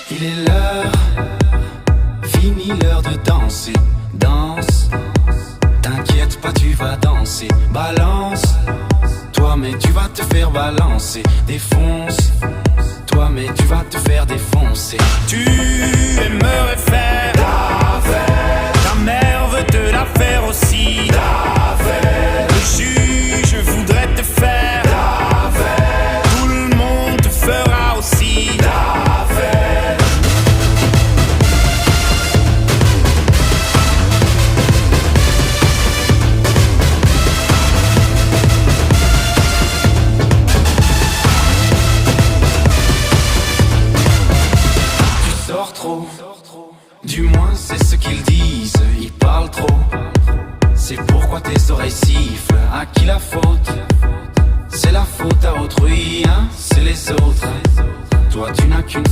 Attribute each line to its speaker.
Speaker 1: Il est l'heure, fini l'heure de danser. Danse, t'inquiète pas, tu vas danser. Balance, toi mais tu vas te faire balancer. Défonce, toi mais tu vas te faire défoncer. Tu aimerais faire la fête, ta mère veut te la faire aussi. La fête, le juge voudrait te faire la fête, tout le monde te fera aussi la fête. Tu sors trop, du moins c'est ce qu'ils disent. Ils parlent trop, c'est pourquoi tes oreilles sifflent. À qui la faute? C'est la faute à autrui, hein? C'est les autres. Toi tu n'as qu'une